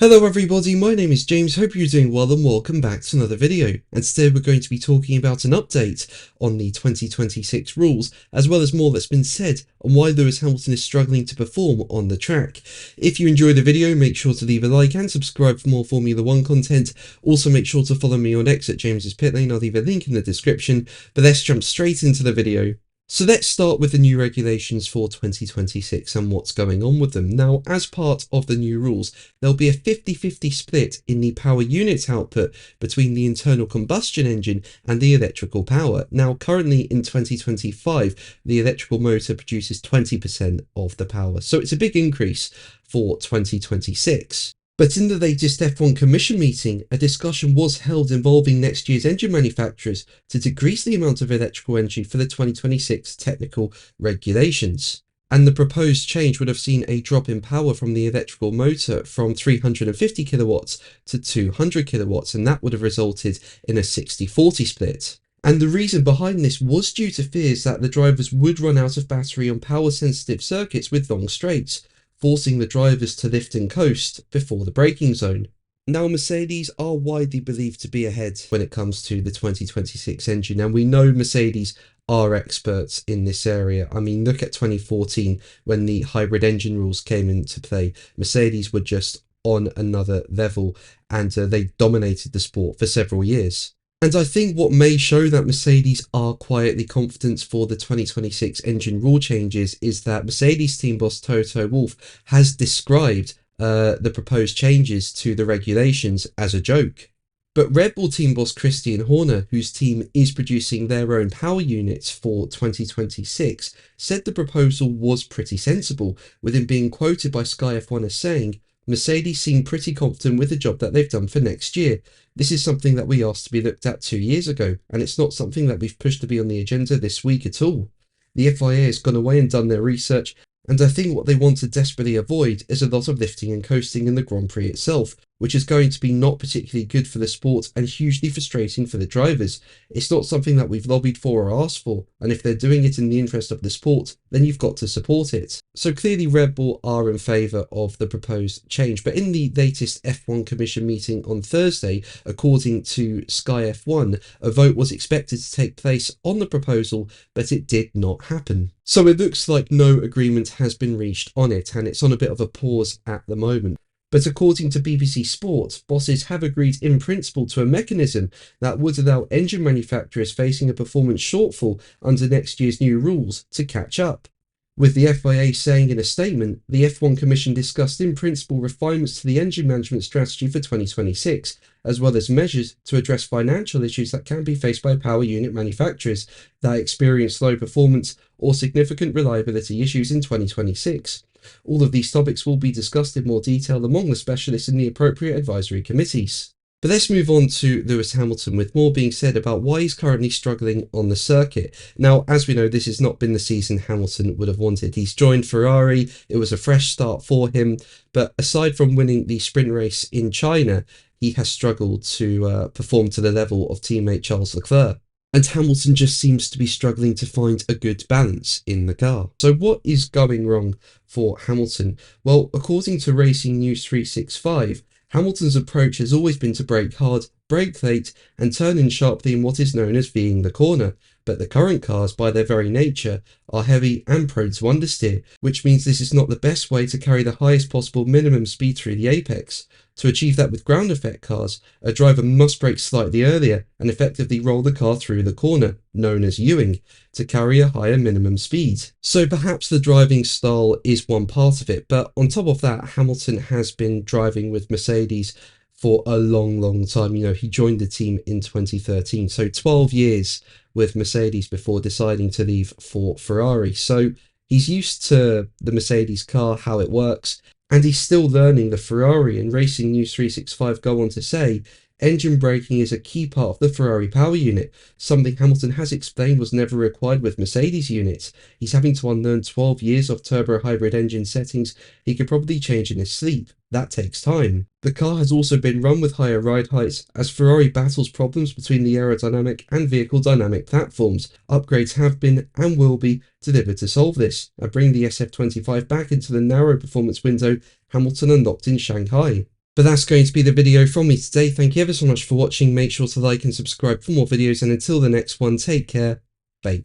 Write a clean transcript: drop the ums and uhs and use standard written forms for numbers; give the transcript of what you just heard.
Hello everybody, my name is James, hope you're doing well and welcome back to another video. And today we're going to be talking about an update on the 2026 rules, as well as more that's been said on why Lewis Hamilton is struggling to perform on the track. If you enjoyed the video, make sure to leave a like and subscribe for more Formula 1 content. Also make sure to follow me on X at James's Pit Lane, I'll leave a link in the description. But let's jump straight into the video. So let's start with the new regulations for 2026 and what's going on with them. Now, as part of the new rules, there'll be a 50-50 split in the power unit output between the internal combustion engine and the electrical power. Now, currently in 2025, the electrical motor produces 20% of the power. So it's a big increase for 2026. But in the latest F1 Commission meeting, a discussion was held involving next year's engine manufacturers to decrease the amount of electrical energy for the 2026 technical regulations. And the proposed change would have seen a drop in power from the electrical motor from 350 kilowatts to 200 kilowatts, and that would have resulted in a 60-40 split. And the reason behind this was due to fears that the drivers would run out of battery on power-sensitive circuits with long straights, forcing the drivers to lift and coast before the braking zone. Now, Mercedes are widely believed to be ahead when it comes to the 2026 engine, and we know Mercedes are experts in this area. I mean, look at 2014 when the hybrid engine rules came into play. Mercedes were just on another level, and they dominated the sport for several years. And I think what may show that Mercedes are quietly confident for the 2026 engine rule changes is that Mercedes team boss Toto Wolff has described the proposed changes to the regulations as a joke. But Red Bull team boss Christian Horner, whose team is producing their own power units for 2026, said the proposal was pretty sensible, with him being quoted by Sky F1 as saying, "Mercedes seem pretty confident with the job that they've done for next year. This is something that we asked to be looked at 2 years ago, and it's not something that we've pushed to be on the agenda this week at all. The FIA has gone away and done their research, and I think what they want to desperately avoid is a lot of lifting and coasting in the Grand Prix itself, which is going to be not particularly good for the sport and hugely frustrating for the drivers. It's not something that we've lobbied for or asked for, and if they're doing it in the interest of the sport, then you've got to support it." So clearly Red Bull are in favour of the proposed change, but in the latest F1 Commission meeting on Thursday, according to Sky F1, a vote was expected to take place on the proposal, but it did not happen. So it looks like no agreement has been reached on it, and it's on a bit of a pause at the moment. But according to BBC Sport, bosses have agreed in principle to a mechanism that would allow engine manufacturers facing a performance shortfall under next year's new rules to catch up. With the FIA saying in a statement, the F1 Commission discussed in principle refinements to the engine management strategy for 2026, as well as measures to address financial issues that can be faced by power unit manufacturers that experience low performance or significant reliability issues in 2026. All of these topics will be discussed in more detail among the specialists in the appropriate advisory committees. But let's move on to Lewis Hamilton, with more being said about why he's currently struggling on the circuit. Now, as we know, this has not been the season Hamilton would have wanted. He's joined Ferrari, it was a fresh start for him, but aside from winning the sprint race in China, he has struggled to perform to the level of teammate Charles Leclerc. And Hamilton just seems to be struggling to find a good balance in the car. So what is going wrong for Hamilton? Well, according to Racing News 365, Hamilton's approach has always been to brake hard, brake late, and turn in sharply in what is known as Ving the corner. But the current cars, by their very nature, are heavy and prone to understeer, which means this is not the best way to carry the highest possible minimum speed through the apex. To achieve that with ground effect cars, a driver must brake slightly earlier and effectively roll the car through the corner, known as Ewing, to carry a higher minimum speed. So perhaps the driving style is one part of it, but on top of that, Hamilton has been driving with Mercedes for a long time. You know, he joined the team in 2013, so 12 years with Mercedes before deciding to leave for Ferrari. So he's used to the Mercedes car, how it works, and he's still learning the Ferrari. And Racing News 365 go on to say, engine braking is a key part of the Ferrari power unit, something Hamilton has explained was never required with Mercedes units. He's having to unlearn 12 years of turbo hybrid engine settings he could probably change in his sleep. That takes time. The car has also been run with higher ride heights as Ferrari battles problems between the aerodynamic and vehicle dynamic platforms. Upgrades have been and will be delivered to solve this and bring the SF25 back into the narrow performance window Hamilton unlocked in Shanghai. But that's going to be the video from me today. Thank you ever so much for watching. Make sure to like and subscribe for more videos, and until the next one, take care. Bye.